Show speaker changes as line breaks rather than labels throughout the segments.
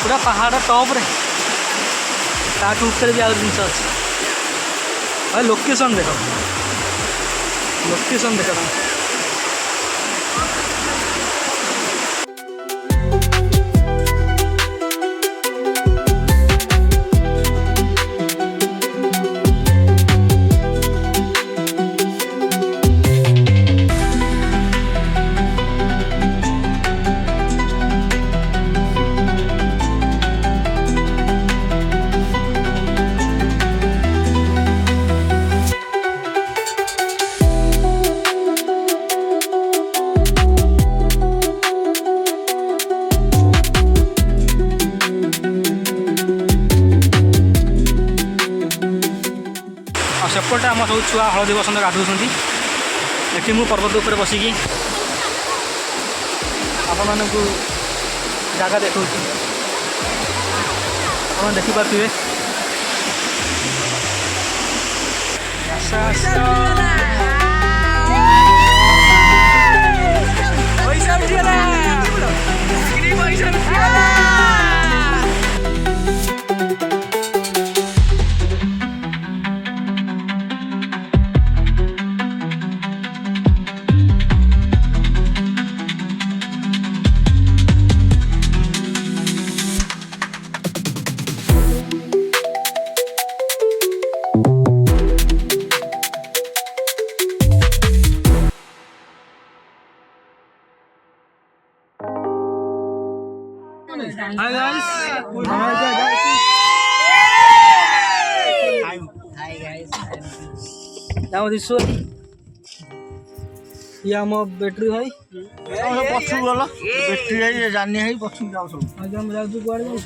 पूरा पहाड़ टॉप रे ताठू ऊपर भी आउर जिनस अच्छे भाई लोकेशन देख सेपटे आम सब छुआ हलदी बसंत गाधुंट ये मु पर्वत उपर बसिकी आपण मानक जगह देखा आप देखिपे Hi guys.
Hi guys.
Now this one. ये हम बैटरी भाई
पछु गलो बैटरी है जानी है पछु जाओ सब
आज हम जाऊ गुआड़ जाऊ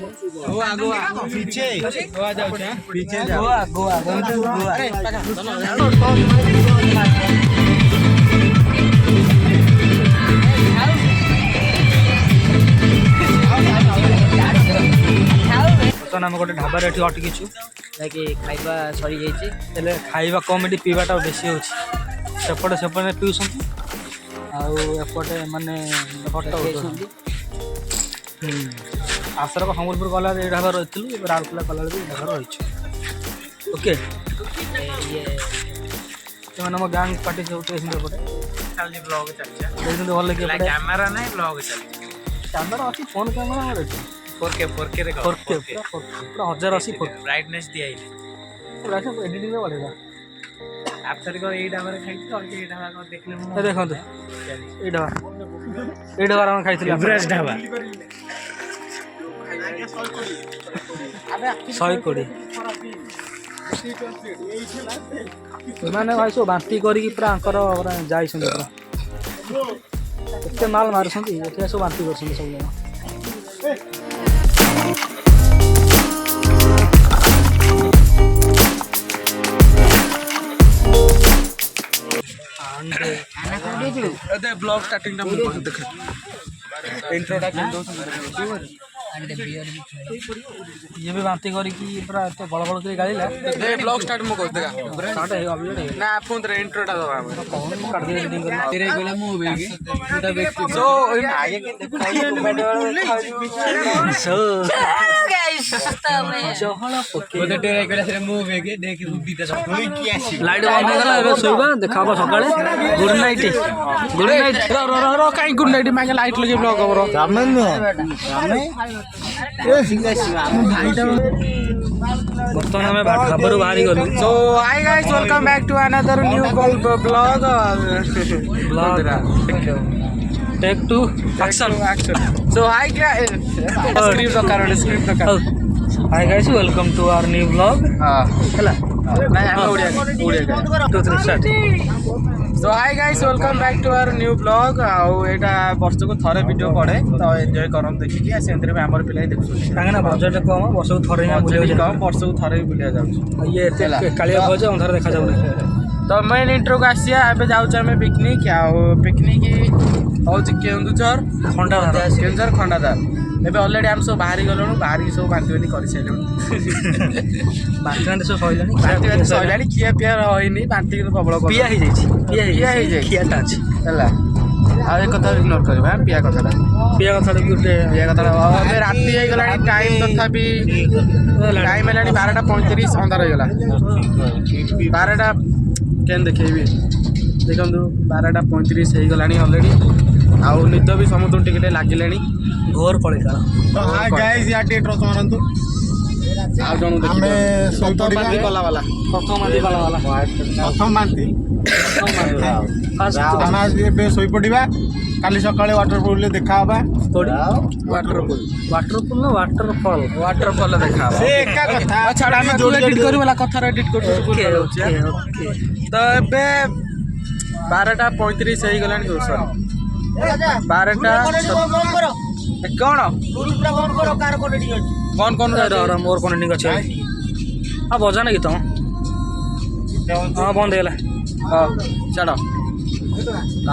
गोवा गोवा पीछे गोवा जाऊ छ पीछे जाओ
गोवा बर्तमान आम गोटे ढाबार ये अटकीचु
कि खाइबा सरी जाइए
हेल्ले खाइबा कम ये पीवाटा बेसी होपटे सेपटे पीउछन आपटे माने आसरक सम्बलपुर गला ये ढाबा रही राउरकेला गला ये ढाबा रही ओके मैंने आम गाँग पार्टी सब पटे
ब्लॉग चलছে
भल लगे
कैमरा नहीं ब्लॉग चलছে
कैमरा अच्छी फोन कैमरा
4K रे
4K पूरा 1080
ब्राइटनेस दिया ही
एडिटिंग में बढ़ेगा
आप सर को एटा हमरे खाइती और एटा हम देखले
ए देखो तो ए ढाबा हम खाइथिले
एवरेज ढाबा
120 मैंने भाई सब बांती करी पूरा अंकर जाई पूरा एते माल मारुछंती एते सब बांती करछंती सब लोग
ब्लॉग स्टार्टिंग टा मुझे देख इंट्रोडक्शन दो
ये भी बांती करी कि पूरा एते बड़ बड़ के गाड़ी ला
दे ब्लॉग स्टार्ट मो कर देगा
स्टार्ट है अभी
ना फोन रे इंट्रो टा दबा
कौन काट दे एडिटिंग कर
तेरे गोला मो बेगे पूरा व्यक्ति सो आगे के दिखाई कमेंट
सो
गाइस
जहला पके
ओदे तेरे गोला से मो बेगे देख उडी त सब होई की आसी
लाइट बंद हो गला एबे सोइबा देखाबो सकाळे गुड नाइट रो
काई गुड नाइट मागे लाइट लगे ब्लॉग करो
रामन बर्तमान हमें ढाबारू बाहरी गलु
so hi guys welcome back to another new blog
take two action
so hi guys script का
hi guys welcome to our new blog
हां
हला
नहीं हम Odia
2 3 start
so hi guys welcome back to our new blog आउ एटा वर्ष को थरे वीडियो पड़े तो एंजॉय करम देखि आ सेंटर में हमर पिलाई देखु
कांगे ना बजट कम वर्ष को थरे हम बुलियो
कम वर्ष को थरे बुलिया जाउ
ये कालिया भोज अंधार देखा जाउ
तो मेन इंट्रो को आसिया एबे जाउ छ हमें पिकनिक हौच केन्दुझर खंडाधार एबे ऑलरेडी हम सब बाहरी गलनु बाहरी सब बांतिबनी कर सैलनु
बांति सब सइलानी
बांति खिया पिया होइनी बांति प्रबल
पिया ही जाई खियाटा अछि
हला ଆଉ ଏ କଥା ଇଗ୍ନୋର କରିବା ପିଆ କଥାଟା
ପିଆ କଥାଟା ବି ଗୋଟେ
ପିଆ କଥାଟା ଏବେ ରାତି ହେଇଗଲାଣି ଟାଇମ୍ ତଥାପି ଟାଇମ୍ ହେଲାଣି 12:35 ଅନ୍ଧାର ହେଇଗଲା 12ଟା କେନ୍ ଦେଖେଇବି ଦେଖନ୍ତୁ 12:35 ହେଇଗଲାଣି ଅଲରେଡ଼ି ଆଉ ନିଦ ବି ସମସ୍ତଙ୍କୁ ଟିକେ ଟିକେ ଲାଗିଲାଣି
ଘୋର ପଳେଇଲା
ଆଉ ଜଣକୁ ଦେଖିବେ ପ୍ରଥମ ବାନ୍ତି କଲା ବାଲା
ଆମେ ଆଜି ଏବେ ଶୋଇପଡ଼ିବା କାଲି ସକାଳେ ୱାଟରପୁଲରେ ଦେଖା ହେବା
ୱାଟରପୁଲ୍
ନା ୱାଟରଫଲ୍
ୱାଟରଫଲ୍ ଦେଖା ହବ
ଏକା କଥା
ଛାଡ଼ ଆମେ ଏଡିଟ୍ କରିବୁ କଥାର ଏଡିଟ୍ କରୁଛୁ ତ ଏବେ 12:35 ହେଇଗଲାଣି ସରି 12ଟା କ'ଣ
ମୋର କନେକ୍ଟିଂ ଅଛି ହଁ ବଜା ନା ଗୀତ ହଁ ବନ୍ଦ ହେଇଗଲା
ହଁ ଛାଡ଼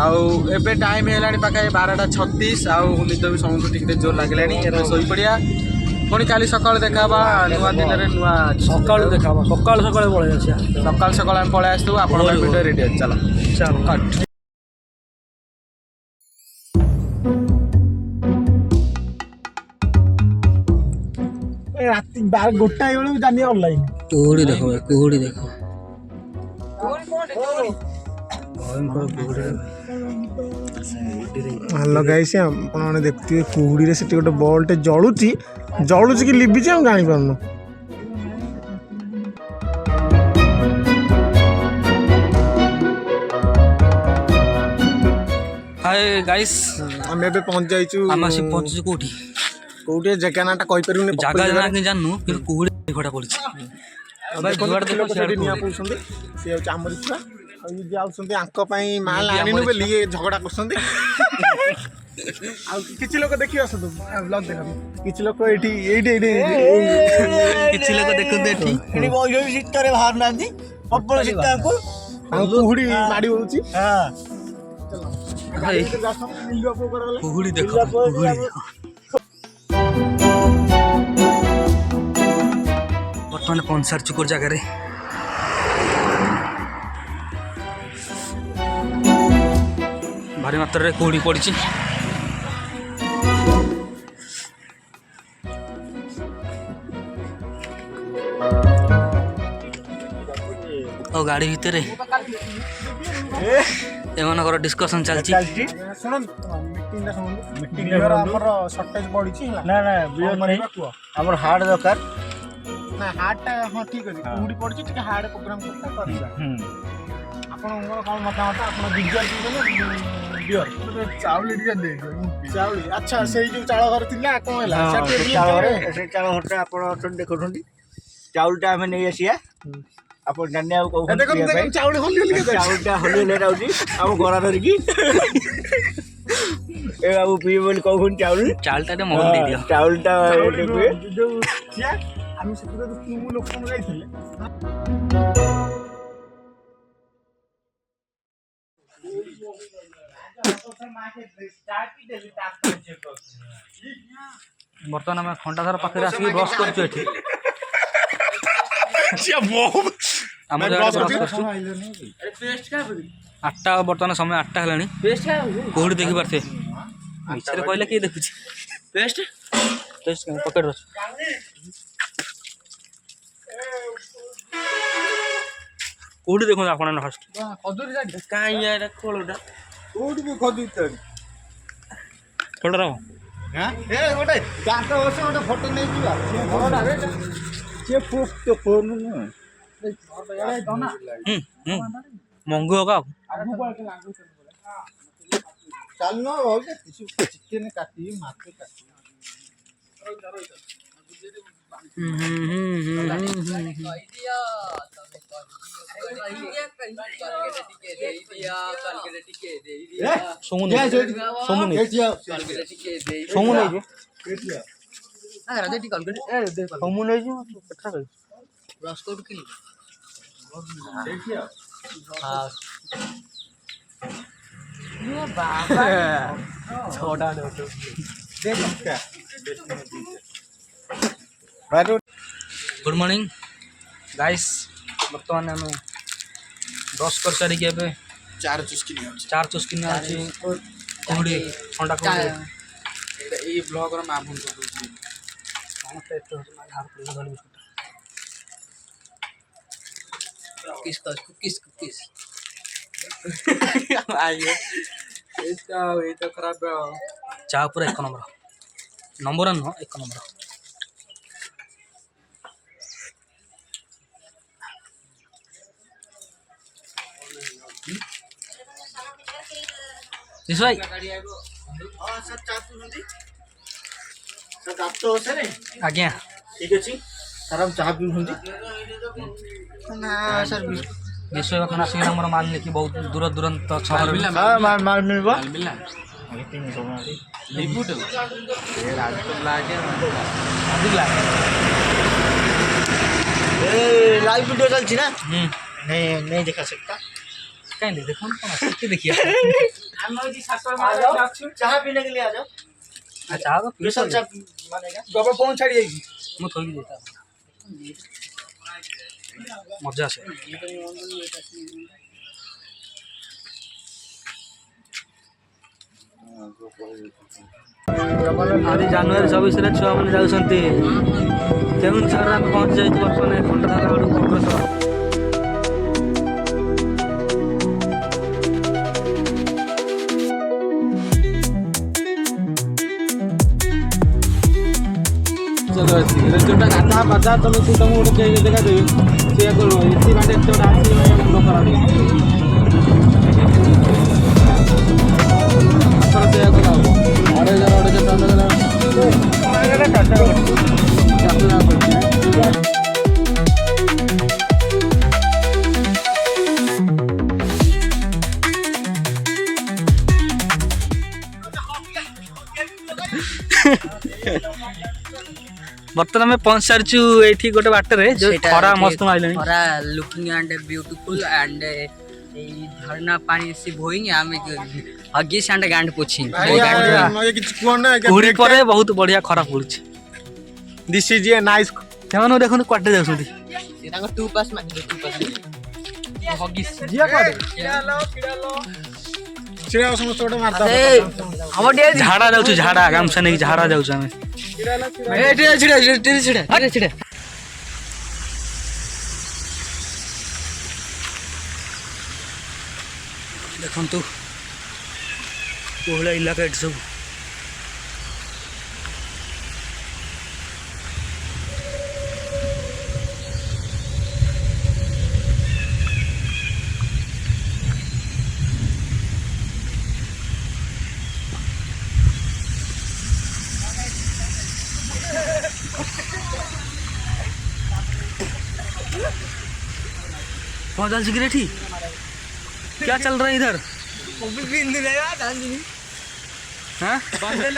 ଆଉ ଏବେ ଟାଇମ୍ ହେଇଗଲାଣି ପାଖାପାଖି 12:36 ଆଉ ନିଦ ବି ସମସ୍ତଙ୍କୁ ଟିକେ ଜୋର ଲାଗିଲାଣି ଏବେ ଶୋଇପଡ଼ିବା ପୁଣି କାଲି ସକାଳୁ ଦେଖା ହେବା ନୂଆ ଦିନରେ ନୂଆ
ସକାଳୁ ଦେଖା ହବ ସକାଳୁ ପଳେଇ ଆସିବା
ସକାଳୁ ଆମେ ପଳେଇ ଆସିଥିବୁ ଆପଣଙ୍କ ପାଇଁ ଭିଡ଼ିଓ ରେଡ଼ି ଅଛି ଚାଲ କଟ୍
ରାତି 1:00 ବେଳକୁ ଜାନି ଅନଲାଇନ୍
କୁହୁଡ଼ି ଦେଖ
ହ୍ୟାଲୋ ଗାଇସ୍ ଆପଣମାନେ ଦେଖୁଥିବେ କୁହୁଡ଼ିରେ ସେଠି ଗୋଟେ ବଲ୍ଟେ ଜଳୁଛି କି ଲିଭିଛି ଆମେ ଜାଣିପାରୁନୁ
ହାଏ ଗାଇସ୍
ଆମେ ଏବେ ପହଞ୍ଚି ଯାଇଛୁ
ଆମେ ଆସି ପହଞ୍ଚିଛୁ କୋଉଠି
ଜାଗା ନାଁଟା କହିପାରିବୁନି
ଜାଗା ନା ଜାଣିନୁ କିନ୍ତୁ କୁହୁଡ଼ି ଘୋଡ଼ା ପଡ଼ିଛି
ନିଆଁ ପଉଛନ୍ତି ସେ ହେଉଛି ଆମରି ଛୁଆ ଆଉ ଇଏ ଯାଉଛନ୍ତି ଆଙ୍କ ପାଇଁ ମାଲ ଆଣିନୁ ବୋଲି ଇଏ ଝଗଡ଼ା କରୁଛନ୍ତି ଆଉ କିଛି ଲୋକ ଦେଖି ଆସନ୍ତୁ ବ୍ଲଗ ଦେଖନ୍ତୁ କିଛି ଲୋକ ଏଇଠି
କିଛି ଲୋକ ଦେଖନ୍ତୁ ଏଠି
ଶୀତରେ ବାହାରୁନାହାନ୍ତି ପ୍ରବଳ ଶୀତ
ଆଉ କୁହୁଡ଼ି ମାଡ଼ି ହଉଛି
କୁହୁଡ଼ି ଦେଖ ବର୍ତ୍ତମାନ ପହଞ୍ଚାରିଛୁ କୋଉ ଜାଗାରେ ଭାରି ମାତ୍ରାରେ କୁହୁଡ଼ି ପଡ଼ିଛି ଆଉ ଗାଡ଼ି ଭିତରେ ଏମାନଙ୍କର ଡିସ୍କସନ୍ ଚାଲିଛି
ଆମର ସର୍ଟେଜ ପଡ଼ିଛି
ଆମର ହାର୍ଡ ଦରକାର
ନା ହାର୍ଡଟା ହଁ ଠିକ୍ ଅଛି କୁହୁଡ଼ି ପଡ଼ିଛି ଟିକେ ହାର୍ଡ ପ୍ରୋଗ୍ରାମ କରିବା ଆପଣଙ୍କର କ'ଣ ମତାମତ ଆପଣ ବିଜୁଆଲ ଚାଉଳି ଟିକେ ଚାଉଳି ଆଚ୍ଛା ସେଇ ଯେଉଁ ଚାଳ ଘର ଥିଲା କ'ଣ ହେଲା
ସେ ଚାଳ ଘରଟା ଆପଣ ଅଛନ୍ତି ଦେଖୁଛନ୍ତି ଚାଉଳଟା ଆମେ ନେଇ ଆସିବା ଆପଣ ଜାଣି ଆଉ କହୁଛନ୍ତି ଚାଉଳଟା ହଲି ଯାଉଛି ଆମ ଗରା ଧରିକି ଏ ବାବୁ ପିଇବେ ବୋଲି କହୁଛନ୍ତି
ଚାଉଳଟା ମହୁ ଦେଇଦିଅ
ଚାଉଳଟା
ଯେଉଁ ଆମେ ସେଥିରେ ଲୋକମାନେ ଯାଇଥିଲେ
ବର୍ତ୍ତମାନ ଆମେ ଖଣ୍ଡାଧାର ପାଖରେ ଆସିକି ବ୍ରସ୍ କରୁଛୁ ଏଠି ଆମ ଜାଗାରେ ବ୍ରସ୍ କରୁଛୁ 8ଟା ବର୍ତ୍ତମାନ ସମୟ 8ଟା ହେଲାଣି କୋଉଠି ଦେଖିପାରୁଥିବେ ମିଛରେ କହିଲେ କିଏ ଦେଖୁଛି ପେଷ୍ଟ ପକେଟ ଅଛି କୋଉଠି ଦେଖନ୍ତୁ ଆପଣ ଫାଷ୍ଟ
କାହିଁ ଖୋଳଟା କୋଉଠି
ଖୋଲଟା
ଗୋଟେ ଦାନ୍ତ ବସ ଗୋଟେ ଫଟୋ ନେଇଯିବା
ମଙ୍ଗୁ ହକା
ଚାଲୁନ ଚିକେନ କାଟି ମାଛ କାଟି
गुड मॉर्निंग गाइस बर्तमान आम ब्रश कर सारिक चार चुस्किन କୁହୁଡ଼ି ଥଣ୍ଡା କୁହୁଡ଼ି
ଏଇ ବ୍ଲଗର ମା ଭୁଲ କରିଦେଉଛି।
ସମସ୍ତେ ଏତେ ହେଉଛି ନା ଝାଡ଼ ପଡ଼ିଲା ଧରି
कुकीज
ଆଜ୍ଞା ଏଇଟା ଖରାପ
ଚା ପୁରା 1 ନମ୍ବର ନମ୍ବର ନୁହଁ 1 ନମ୍ବର। ବିଶୁ ଭାଇ ଆଜ୍ଞା
ଠିକ୍ ଅଛି ସାର୍ ଆମେ ଚାହା ପିଉଛନ୍ତି।
ବିଶୁ ଭାଇ ପାଖରେ ଆସିକି ଆମର ମାଲ ନେଇକି ବହୁତ ଦୂର ଦୂରାନ୍ତ ସହର
ମାଲ୍ ମିଳିବ ଲାଇଭ୍ ଭିଡ଼ିଓ ଚାଲିଛି ନା नहीं देखा सकता
कहीं नहीं देखो कौन आसती देखिए
चाह पीने के लिए आ जाओ।
अच्छा तो
स्पेशल चाह बनेगा।
ଗପ ଫୋନ୍ ଛାଡ଼ି ଯାଇଛି।
ମୁଁ ଥୋଇକି ଦେଇତା ମଜା ଆସେ। ଆଜି ଜାନୁଆରୀ 26ରେ ଛୁଆମାନେ ଯାଉଛନ୍ତି କେଉଁଝରରେ ଆମେ ପହଞ୍ଚି ଯାଇଛୁ ବର୍ତ୍ତମାନ ଖଣ୍ଡଧାର ଆଡ଼କୁ ଅଗ୍ରସର।
ଯୋଉଟା ଗାଧା ପାଧା ତମେ ତୁ ତମକୁ ଗୋଟେ ଜାଗା ଦେବେ ସେଇଆ କରିବ ଏଠି ବାଟେ ଏତେ ଗୋଟେ ଆସିବ ମୁଣ୍ଡ ଖରାପ ହାତର ସେଇଆ କରା ହବ 2,500
ବର୍ତ୍ତମାନ ଆମେ ପହଞ୍ଚି ସାରିଛୁ ଏଇଠି ଗୋଟେ ବାଟରେ ଯୋଉ ଖରା ମସ୍ତ ମାଇଲାଣି।
खरा लुकिंग एंड ब्यूटीफुल एंड झरना पानी से बोइंग आमे हगिस एंड गांड पोछिंग
କୁହୁଡ଼ି ପରେ ବହୁତ ବଢିଆ ଖରା ପଡୁଛି।
दिस इज ए नाइस
ସେମାନେ ଦେଖନ୍ତୁ କୁଆଡ଼େ ଯାଉଛନ୍ତି
ताको टू पास में
ହଗିସ୍
जिया कोडे चिड़ा समस्त गोटे मारता
हम डे
ଝାଡ଼ା ଯାଉଛୁ ଝାଡ଼ା ଗାମୁଛା ନେଇକି ଝାଡ଼ା ଯାଉଛୁ ଆମେ।
छिड़ा
ଦେଖନ୍ତୁ କୋହଳିଆ ଇଲାକା ଏଠି ସବୁ। कौन सी गिरेठी क्या चल रहा है इधर? हाँ? कौन चल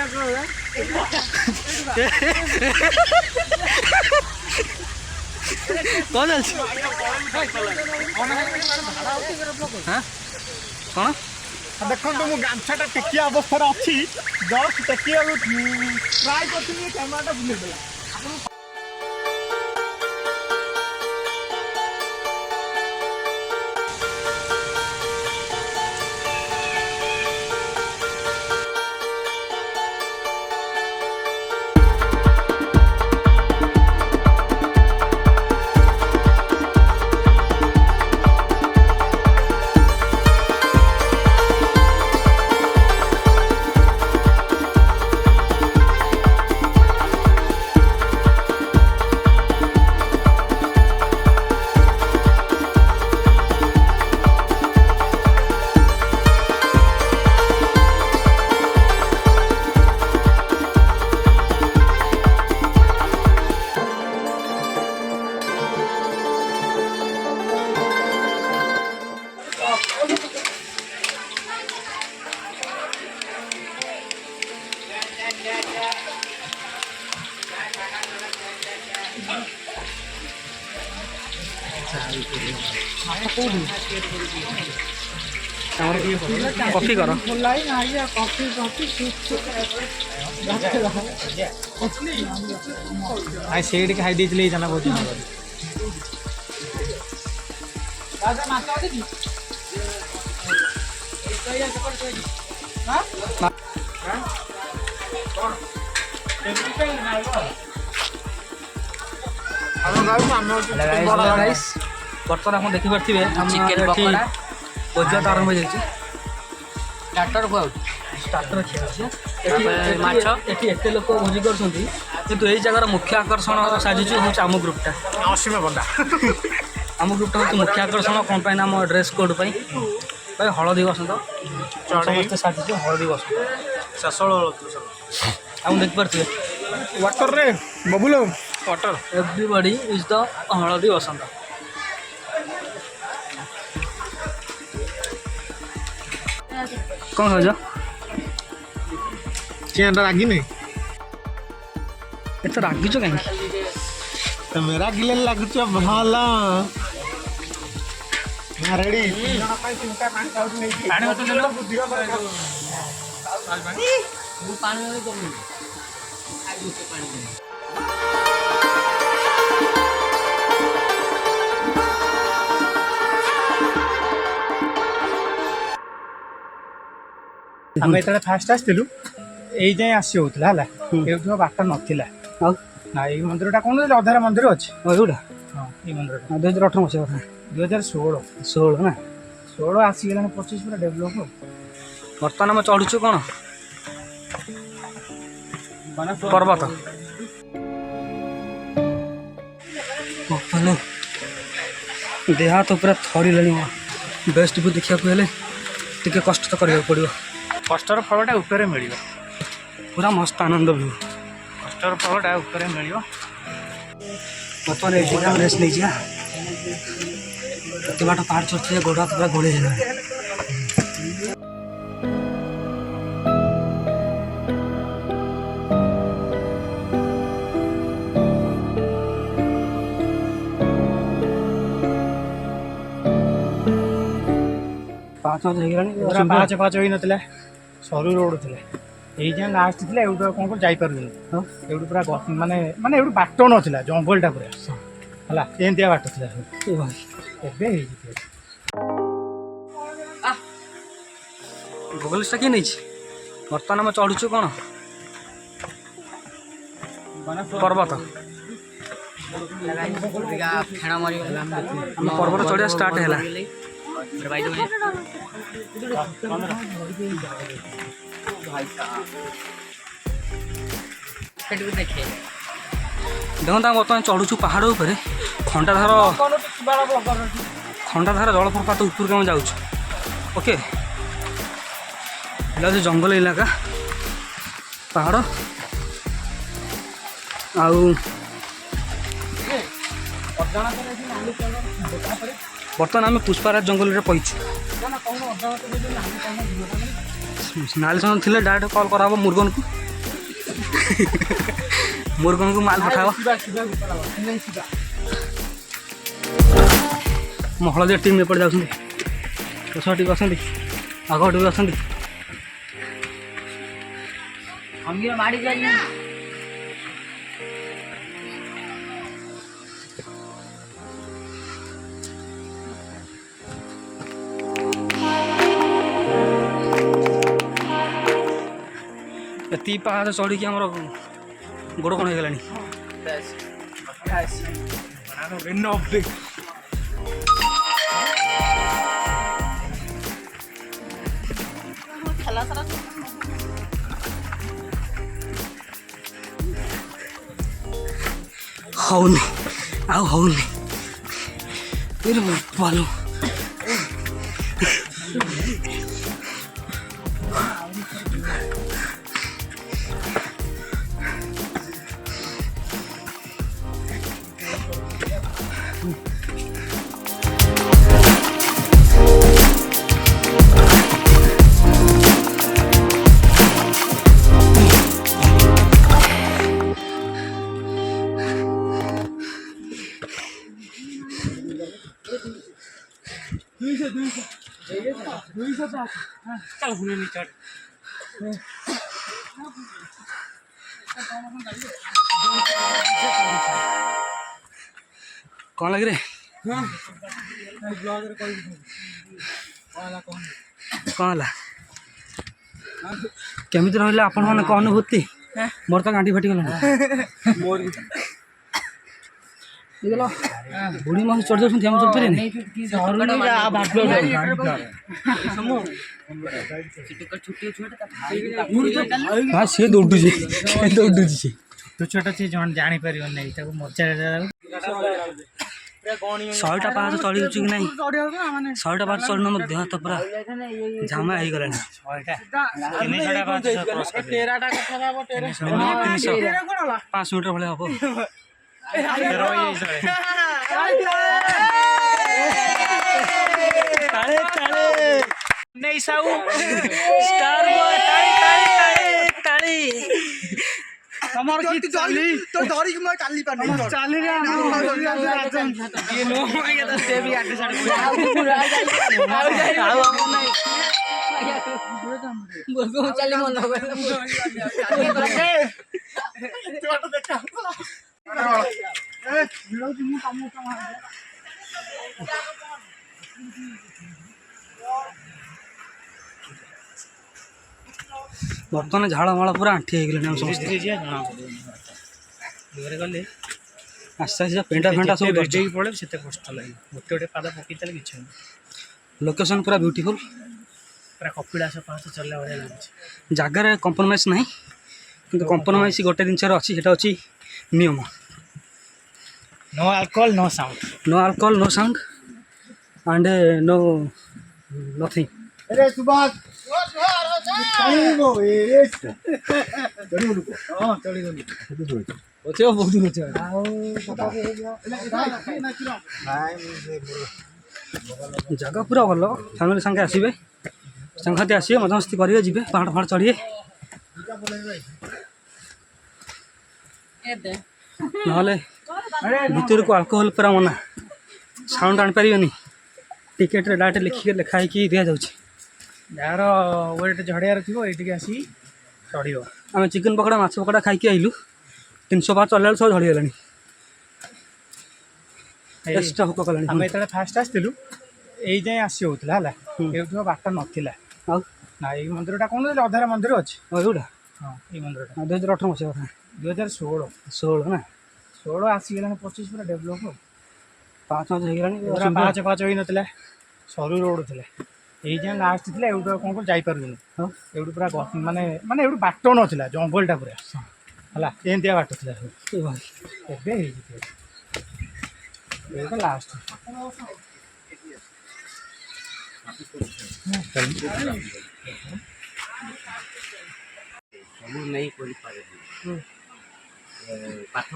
हाँ? कौन
देखो तो मु गामछाटा टेकिया अवस्था अच्छी जस्ट टेकिया ट्राई करथि कैमराटा बुले देला।
कॉफी करो
आई सेड खाई देइले जाना बहुत दिन
ଗାଇସ୍ ବର୍ତ୍ତମାନ ଆପଣ ଦେଖିପାରୁଥିବେ
ଚିକେନ ପକୋଡ଼ା
ଭୋଜିଭାତ ଆରମ୍ଭ ହେଇଯାଇଛି।
ଷ୍ଟାର୍ଟର କୁଆ
ଷ୍ଟାର୍ଟର ଖିଆ ହେଉଛି।
ତାପରେ ମାଛ।
ଏଠି ଏତେ ଲୋକ ଭୋଜି କରୁଛନ୍ତି କିନ୍ତୁ ଏଇ ଜାଗାର ମୁଖ୍ୟ ଆକର୍ଷଣ ସାଜିଛି ହେଉଛି ଆମ ଗ୍ରୁପ୍ଟା।
ଅସୀମ ବଣ୍ଡା
ଆମ ଗ୍ରୁପ୍ଟା ହେଉଛି ମୁଖ୍ୟ ଆକର୍ଷଣ କ'ଣ ପାଇଁ ନା ଆମ ଡ୍ରେସ୍ କୋଡ଼୍ ପାଇଁ ଭାଇ ହଳଦୀ ବସନ୍ତ ସମସ୍ତେ ସାଜିଛୁ ହଳଦୀ ବସନ୍ତ ଆପଣ ଦେଖିପାରୁଥିବେ
ୱାଟରରେ bubble water
everybody is the ହଳଦୀ ବସନ୍ତ। କ'ଣ ଖାଉଛ?
ଚିଆଁଟା ରାଗିନି
ଏତେ ରାଗିଛ କାହିଁକି?
ତମେ ରାଗିଲେ ଲାଗୁଛ ଭଲ। ରେଡି ଆମେ ଯେତେବେଳେ ଫାଷ୍ଟ ଆସିଥିଲୁ ଏଇ ଯାଏଁ ଆସି ହଉଥିଲା ହେଲା ଏଇଠୁ ବାଟ ନଥିଲା।
ଆଉ
ନା ଏଇ ମନ୍ଦିରଟା କ'ଣ ଅଧାର ମନ୍ଦିର ଅଛି।
ଏଗୁଡ଼ା
ହଁ ଏଇ ମନ୍ଦିରଟା
2018 ମସିହା କଥା
2016
16 ନା
16 ଆସିଗଲାଣି 25 ପୁରା ଡେଭଲପ୍।
ବର୍ତ୍ତମାନ ଆମେ ଚଢ଼ୁଛୁ କ'ଣ ପର୍ବତ। ଦେହ ହାତ ପୁରା ଥରିଲାଣି। ବେଷ୍ଟ ଭ୍ୟୁ ଦେଖିବାକୁ ହେଲେ ଟିକେ କଷ୍ଟ ତ କରିବାକୁ ପଡ଼ିବ।
କଷ୍ଟର ଫଳଟା ଉପରେ ମିଳିବ।
ପୁରା ମସ୍ତ ଆନନ୍ଦ ଭ୍ୟୁ।
କଷ୍ଟର ଫଳଟା ଉପରେ ମିଳିବ।
ବର୍ତ୍ତମାନ ଏଇଠି ଆମେ ରେଷ୍ଟ ନେଇଯିବା। ଏତେ ବାଟ ପାହାଡ଼ ଚଢ଼ୁଥିଲେ ଗୋଡ଼ ହାତ ପୁରା ଗୋଳେଇ ହେଇଗଲାଣି। ପାହାଚ ହେଇଗଲାଣି।
ପାହାଚ ହେଇନଥିଲା ସରୁ ରୋଡ଼ ଥିଲା। ଏଇ ଯାଏଁ ଲାଷ୍ଟ ଥିଲା ଏଇଠୁ କ'ଣ କରି ଯାଇପାରୁନି। ଏଇଠୁ ପୁରା ମାନେ ଏଇଠୁ ବାଟ ନଥିଲା ଜଙ୍ଗଲଟା ପୁରା ହେଲା ଏମିତିଆ ବାଟ ଥିଲା। ଏବେ ହେଇଛି
ଗୁଗଲ୍ସଟା କିଏ ନେଇଛି? ବର୍ତ୍ତମାନ ଆମେ ଚଢ଼ୁଛୁ କ'ଣ ପର୍ବତ।
ଫେଣା ମାରିବ
ଆମ ପର୍ବତ ଚଢ଼ିବା ଷ୍ଟାର୍ଟ ହେଲା।
ଦେଖେ
ଦେଖନ୍ତୁ ଆମେ ବର୍ତ୍ତମାନ ଚଢ଼ୁଛୁ ପାହାଡ଼ ଉପରେ। ଖଣ୍ଡାଧାର ଜଳପ୍ରପାତ ଉପରକୁ ଆମେ ଯାଉଛୁ। ଓକେ এটা হচ্ছে ଜଙ୍ଗଲ ଇଲାକା ପାହାଡ଼। ଆଉ ବର୍ତ୍ତମାନ ଆମେ ପୁଷ୍ପାରାଜ ଜଙ୍ଗଲରେ ପଇଛୁ। ନାଲି ଚନ୍ଦନ ଥିଲେ ଡାଇରେକ୍ଟ କଲ୍ କରାହେବ ମୁର୍ଗନକୁ। ମୁର୍ଗନକୁ ମାଲ ପଠାହବ। ମୋ ହଳଦିଆ ଟିମ୍ ଏପଟେ ଯାଉଛନ୍ତି। ପଛ ଟିକେ ଅଛନ୍ତି, ଆଗ ଟିକେ ଅଛନ୍ତି।
ମାଡ଼ି ଯାଇ
ଏତିକି ପାହାଡ଼ ଚଢ଼ିକି ଆମର ଗୋଡ଼ କ'ଣ ହେଇଗଲାଣି। ହଉନି ଆଉ ହଉନି। ଭଲ କ'ଣ ଲାଗିରେ? କ'ଣ ହେଲା? केमिति रहिला आपण माने को अनुभूति मोर तो गांडी फटी गला मोर इगला बुढ़ी मास चढ़ जाउछन हम चल पारे नहीं हां से दौडू जी
तो छोटा चीज जन जानी परियो नहीं ताको मर्चा
शहेटा पाँच चढ़ी कि नहीं शहेटा पाँच चढ़न देह तो पूरा झामा हो गला 5 मीटर भाई हम नहीं साऊ स्टार बॉय ताली हमर की चाली तो डरी मैं काली पानी चाली रे ये नो ये तो से भी 8 साढ़े आओ हम नहीं बोल चाली मन हो बर्तमान झाड़माड़ पूरा आंठी हो गले समस्त
गले
आस्ते आस्ते पेंटा फेंटा सब
पड़े से कष्ट लगे गोटे गोटे पाद पकई कि
लोकेशन पूरा ब्यूटीफुल
पूरा कपिलास पास चलने भाई लगे
जगार कंप्रोमाइज ना कि कंप्रोमाइज गोटे जिनस अच्छी से नियम
no alcohol no sound
no sound and no nothing जगह पूरा भल फैमिली संगे आसवे संगति आसवे मजा मस्ती करेंगे जी पहाड़ पहाड़ चढ़िए ना भितर को अल्कोहल पूरा मना साउंड आनीपर टिकेट डायरेक्ट लिखिक लिखाई दि जाऊँ
यार वेट झड़ियार थी ये आसी चढ़
आम चिकेन पकड़ा माछ पकड़ा खाई आइलु 300 बार चलने सब झड़गला एक्सट्रा हुक कला
आम जो फास्ट आसलु यही जाए आसी होता है ये बाट नाला ना ये मंदिरटा कौन अधार मंदिर अच्छे
जोड़ा
हाँ ये मंदिर
2018 मसीहा कथा
2016
ना
16 आसीगला 25 पूरा डेभलप
5 मास हो
पाँच पाँच हो ना सरू रोड थे यही जाए लास्ट थी एवं कौन जापर एवं पूरा माने माने एवं बाट ना जंगलटा पूरा है एमतिया बाट थी तो लास्ट
नहीं पाठ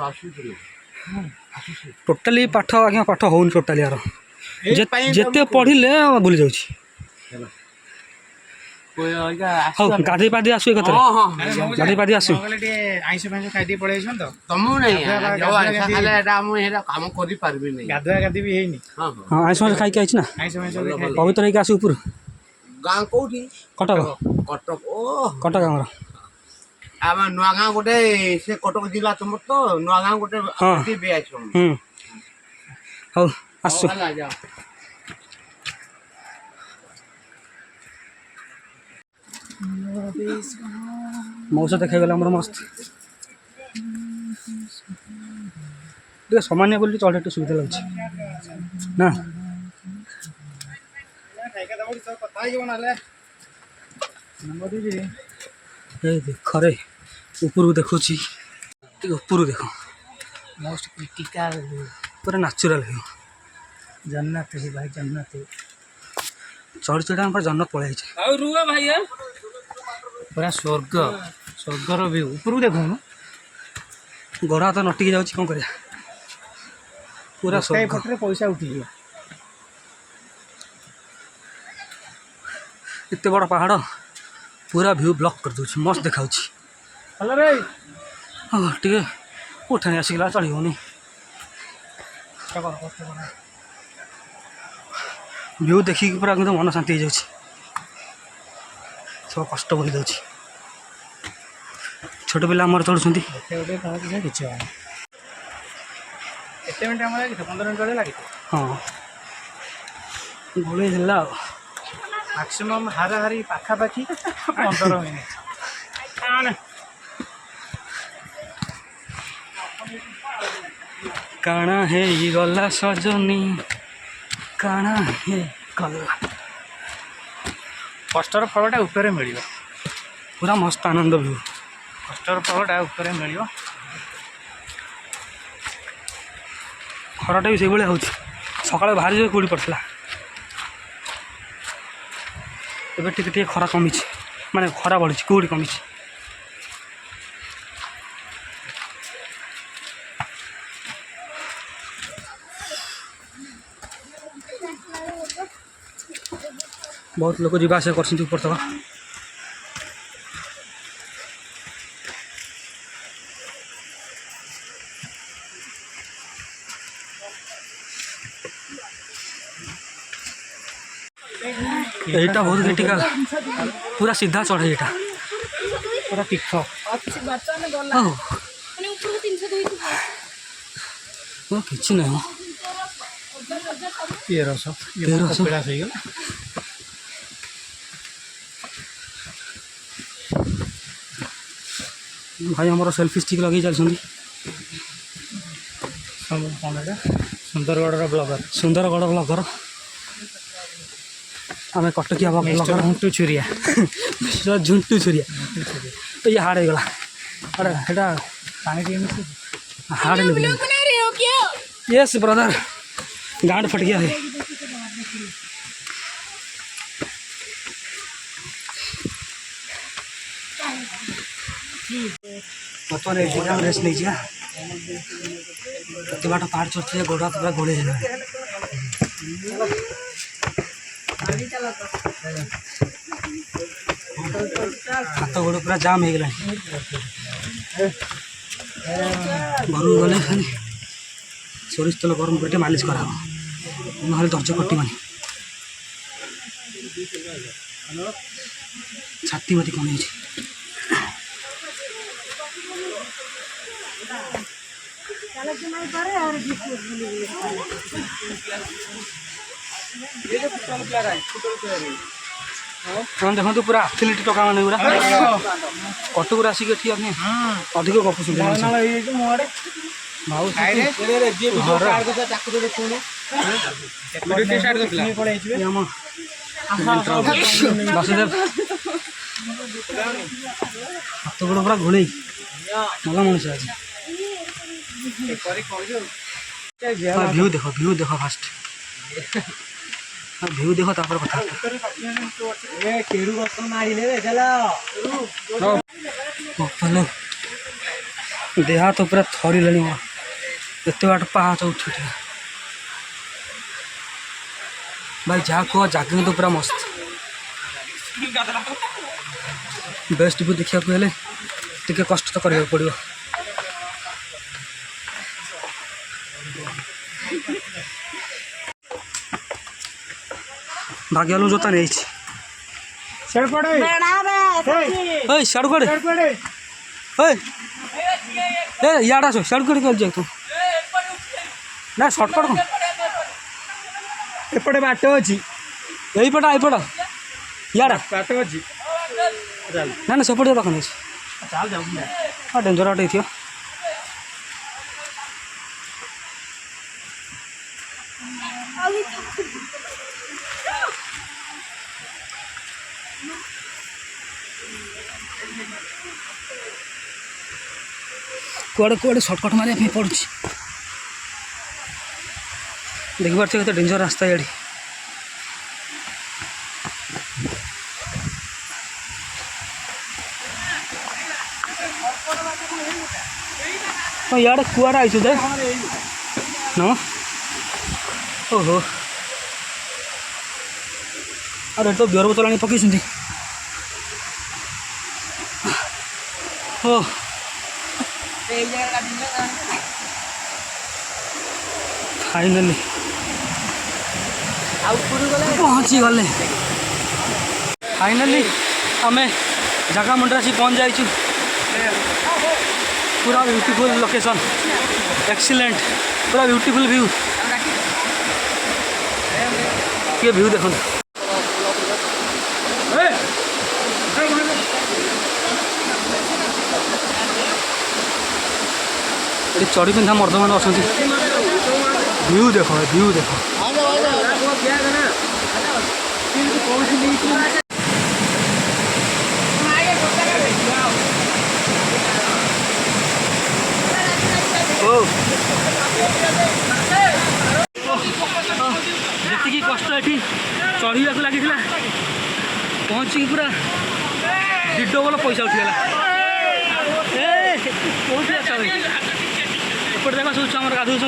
टोटाली पाठ आज्ञा पाठ होनी टोटाली यार जिते पढ़ले भूली जाऊँ हाँ गाधे पाधे आसु गाधे पाधे आसु
आईस फैंस खाई पड़े तो
तुम नहीं काम कर
गाधुआ गाधी भी है
हाँ आईस फैंस खाई आई ना
आईस फैंस
पवित्र होकर आसु ऊपर
गाँ कौटी
कटक
कटक ओ
कटक आम
आम नुआ गाँ गोटे से कटक जिला तुम तो नुआ गाँ गोटे
हाँ आसु मौसा देखा गला मोर मस्त सामान्य बोली चढ़े सुविधा लगे ना खरे ऊपर देखु ऊपर देख
मोस्ट क्रिटिकल
पूरा नेचुरल है
जन्नत है भाई जन्नत है
चढ़ चढ़ा हम जन्नत पड़े भाई
पूरा स्वर्ग स्वर्गर व्यू ऊपर देखो
गोड़ हाथ नटिक जाऊँ कौन कर पूरा
फटे पैसा उठी
इतने बड़ पहाड़ पूरा व्यू ब्लॉक कर दूँ मस्त देखा हाँ टे उठानी आसिकला चढ़ होनी व्यू देखिक पूरा एकदम मन शांति हो जाए सब कष्ट बोली जाऊँ छोट पिला आमर चढ़ुं
किसी मिनट लगे 15 मिनट लगे
हाँ गोल
मैक्सिमम हाराहारी पाखापाखि 15 मिनिट।
काना हे गला सजनी काना हे गला
कष्टर फलटा उपरे मिलियो
पूरा मस्त आनंद भ्यू
कष्टर फलटा उपरे मिलियो।
खराटा भी से भाया हो सकाଳେ बाहरी जो कूड़ी पड़ता एबे टिके खरा कमी माने खरा बढ़ी कूड़ी कमी बहुत लोग जीवा आसा कर ऊपर तक यहीटा बहुत क्रिटिकाल पूरा सीधा चढ़े यहाँ
पूरा तीर्थ
किसी ना हो
1300 कपिलास हो गला।
भाई हमारा सेल्फी स्टिक लगे चलती
सुंदरगढ़ ब्लॉगर
सुंदरगढ़ ब्लॉगर आम कटकिया ब्लॉगर
झुंटू छुरिया
झुंटू छुरिया तो ये हार्ड होगा अरे हेटा हार्ड यस ब्रदर गांड फट गया है बर्तमान रेस्ट नहीं एत बाट पार चढ़ते गोड़ा पूरा गोड़े हाथ गोड़ पूरा जाम हो गला घर गले खाली सोरिष तेल गरम करके मालिश करा ना दर्ज कटी मानी छाती माती कमी हाँ देखो पूरा एथलीट टका मैंने पूरा कटक आसिक अधिक गप शुभ बासुदेव हाथ गोड़ पूरा घोल भल मनुष्य आज व्यू देख फास्ट व्यू देख तापर कथा देह तो पूरा थरी लानी एत बाट पाहाच उठी उठा भाई जहाँ कह जगह तो पूरा मस्त बेस्ट व्यू देखा हेले टे कष्ट तो करने पड़ो भाग्यालू जोता नहीं याडा छो सड़क जाए तू ना सर्टकट कौन
एपटे बाट अच्छी
यही पटा यही पटा याडा
बाट अच्छी
ना ना सेपटे रखना
चाल जाऊ
हाँ डेंजर आटे थी कुआड़े कुआड़े सर्टकट मारे पड़ू देख पार्थ के डेंजर रास्ता ये हाँ यार कुआड़ा आई दे न ओहो अरे तो बियर बोतल आनी पकई ओ फाइनाली पहुँची गले फाइनाली आम जगह मुंडे आसी पहुँच जाइए पूरा ब्यूटीफुल लोकेशन एक्सीलेंट पूरा ब्यूटीफुल व्यू ये व्यू देखो ये चढ़ी पिंधा मर्द मैंने अच्छा व्यू देख व्यू देख जी कष्ट ये चढ़ा लगी पहुँचिक पूरा डबल पैसा उठीगला कौन अच्छा भाई एपटे देख सब छुआ गाधुंट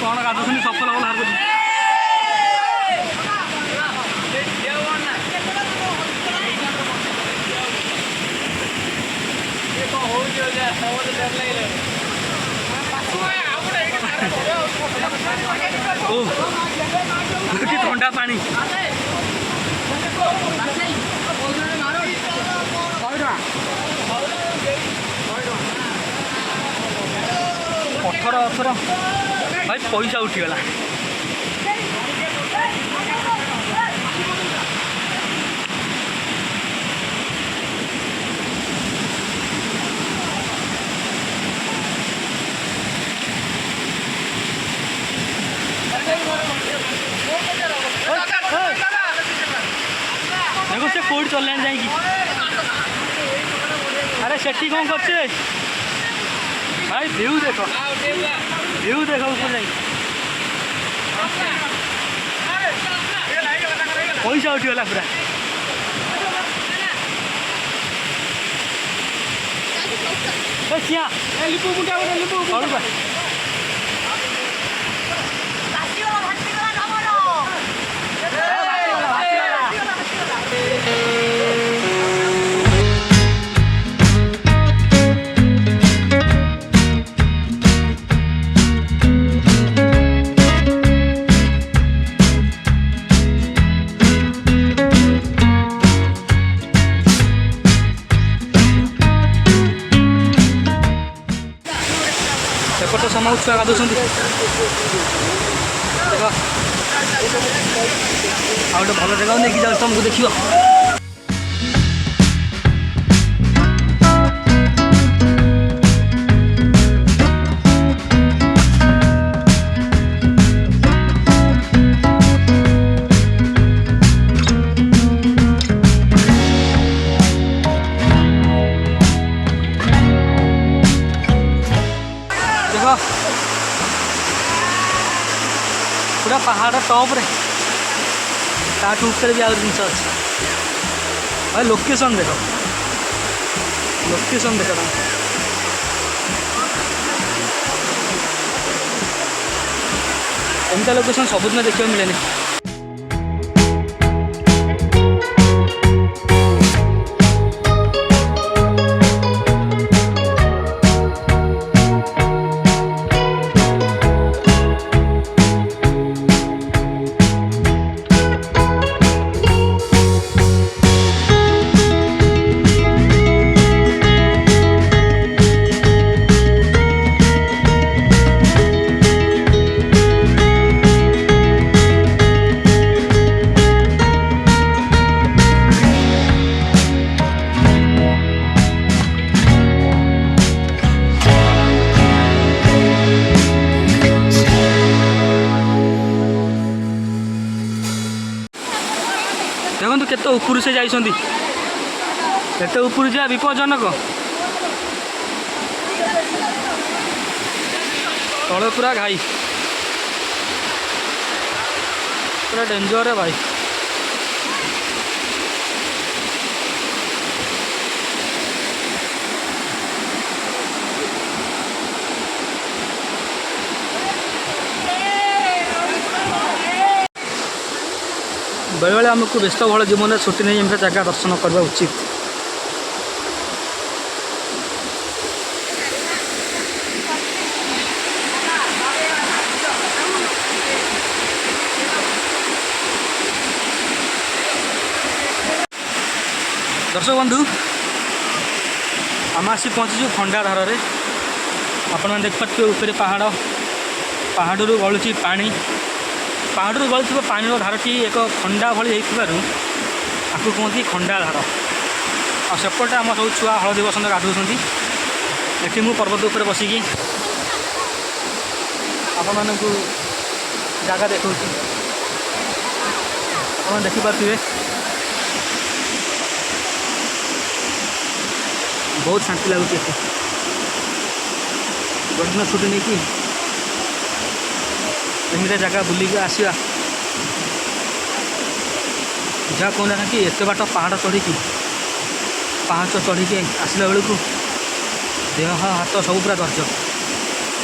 कौन गाधुंट सफल हल बाहर कि ठंडा पानी अठर भाई पैसा उठीगला देखो से कोड चल जाएगी अरे सेठी कौन करछे भाई व्यू देखो ऊपर जाए पैसा उठीगला पूरा एपट समाज छुआ गाधुंट देख आ गए भल जगह नहीं जाऊँ तुमको देख पूरा पहाड़ टॉप रे ताठू ऊपर भी आउर जिनस अच्छे भाई लोकेशन देख एमता लोकेशन सबुदिन देखा मिले देखो केत ऊपर से जाइए ऊपर जा विपज्जनक तले पूरा घाई पूरा डेंजर है भाई बेले बेले आमको व्यस्त बहुल जीवन में छुट्टी नहीं एमती जगह दर्शन करवा उचित। दर्शक बंधु आम आसी पहुँचीचु खंडाधार। आपन देखिपे ऊपर पहाड़ गलुची पानी पहाड़ गलुवा पानी धारटी एक खंडा भली आपको कहते खंडा धार आ सेपटे आम सब छुआ हलदी बसंत गाधुंट ये मुझे पर्वत उपर बसिकी आपण मानक जगह देखा आप देखिपे बहुत शांति लगुच दिन छुट्टी नहीं कि एमती जगह बुलिक आसवा जहाँ कहना कि एत बाट पहाड़ चढ़ी पाहाच चढ़ी आसला बेलू देह हाथ सब पूरा दर्ज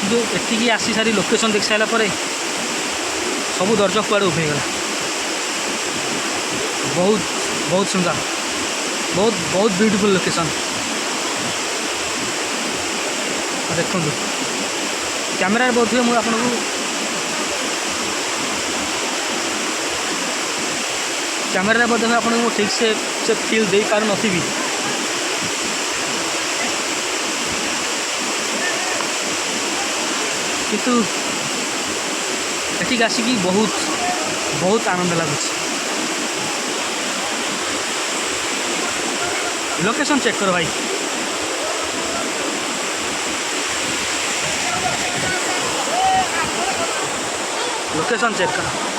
कि एतिकी आसी सारी लोकेशन देख सारा पर सब दर्ज कुआड़े उभेगला बहुत बहुत सुंदर बहुत बहुत ब्यूटीफुल लोकेशन देखो कैमेरा बहुत हुए मुझे आपको कैमेरा बोध हुए आपको ठीक से फील दे पार नथी किंतु एटिक आसिकी बहुत बहुत आनंद लगुच लोकेशन चेक कर भाई लोकेशन चेक कर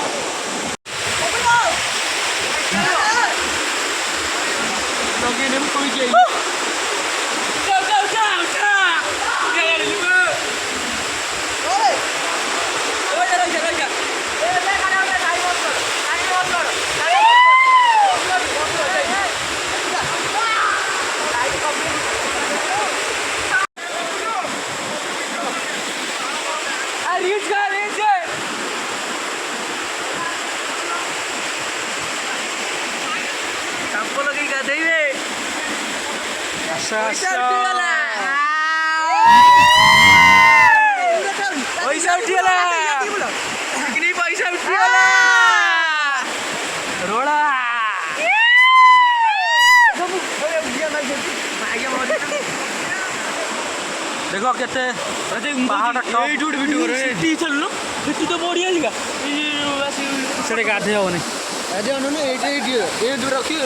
पैसा उठीगला पैसा उठीगला रोड़ा देखो केते पहाड़ चलु तू तो बढ़िया से गाधे हेनी रखी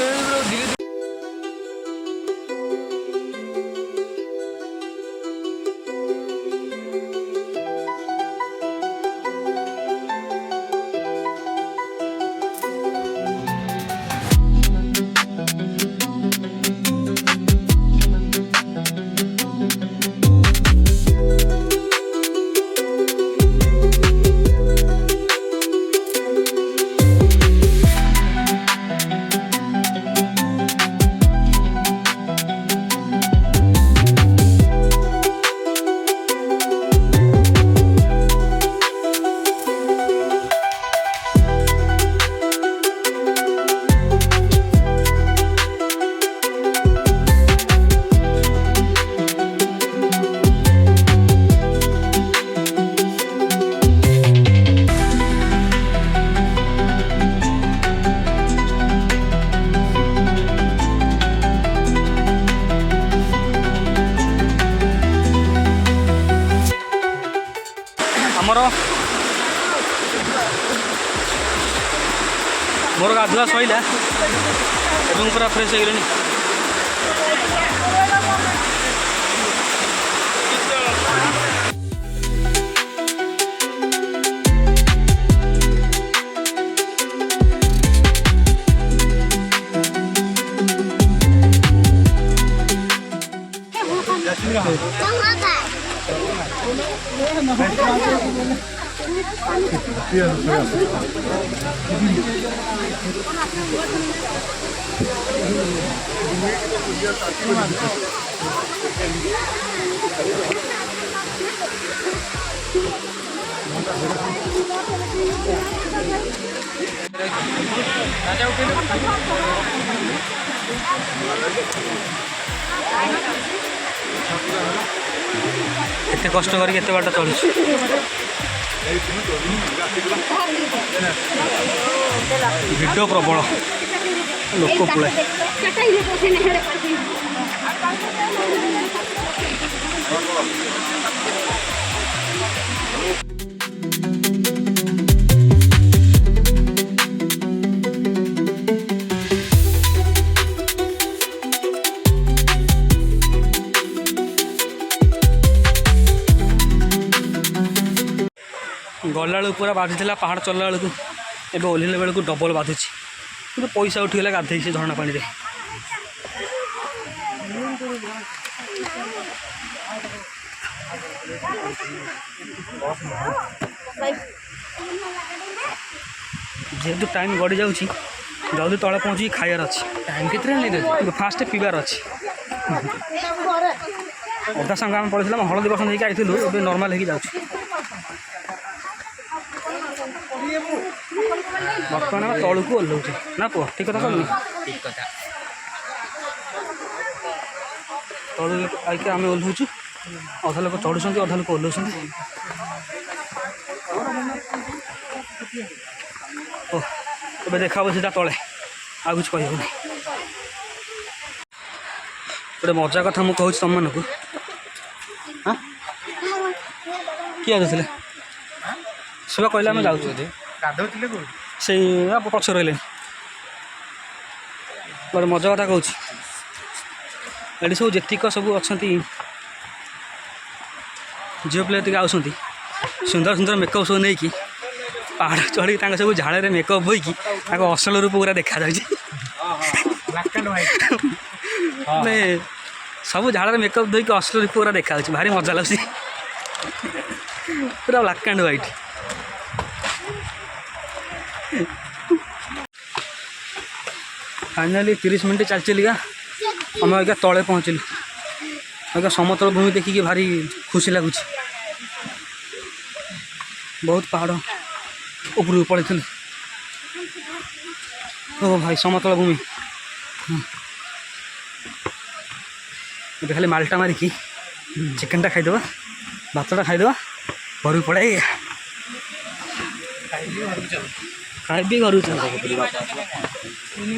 मोर गाधुआ सैला एवं पूरा फ्रेश हो गले एते कष्ट करके एते बाट चलु भिड प्रबल लोक पुला गला बेलू पूरा बाधि पहाड़ चलला बेलू एवं ओह्लैला बेलू डबल बाधुची कि पैसा उठीगला गाधे से झरणा पानी जेहेतु टाइम गड़ी जाऊँगी जल्दी तले पहुँची खायार अच्छी टाइम के फास्ट पीबार अच्छी अधा सांग आम पड़े हलदी बसंत होकर आई नर्माल हो जाऊँ बर्तमान आम तलू को ओह्लौचे ना पुह ठीक कथा कहूँ
ठीक कथा
तलू आईके आम ओह्लौचु अधा लोक चढ़ुं अधा लोक ओह्लौं ए देखा सीधा तले आ कुछ कह गोटे मजा कथा मुझे कहूँ तुम मानक किए आदि शिवा कहले आम जाऊँ से पक्ष रही गोटे मजा कथा कहूँ ये सब जीक सब अच्छा झील पे आस सुंदर सुंदर मेकअप सब नहीं कि पहाड़ चढ़ी सब झाड़े मेकअप बोईकि असल रूप पूरा देखा सब झाड़े मेकअप देकी असल रूप पूरा देखा भारी मजा लगे पूरा black and white finally 30 minute चल चलिगा आम आज्ञा तले पहुँचलु आज्ञा समतल भूमि देखिए भारी खुशी लगुच बहुत पहाड़ ऊपर पड़े ओ भाई समतल भूमि ये खाली माल्टा मारिकी चिकेनटा खाईदे भातटा खाईदे घर पड़े खाई घर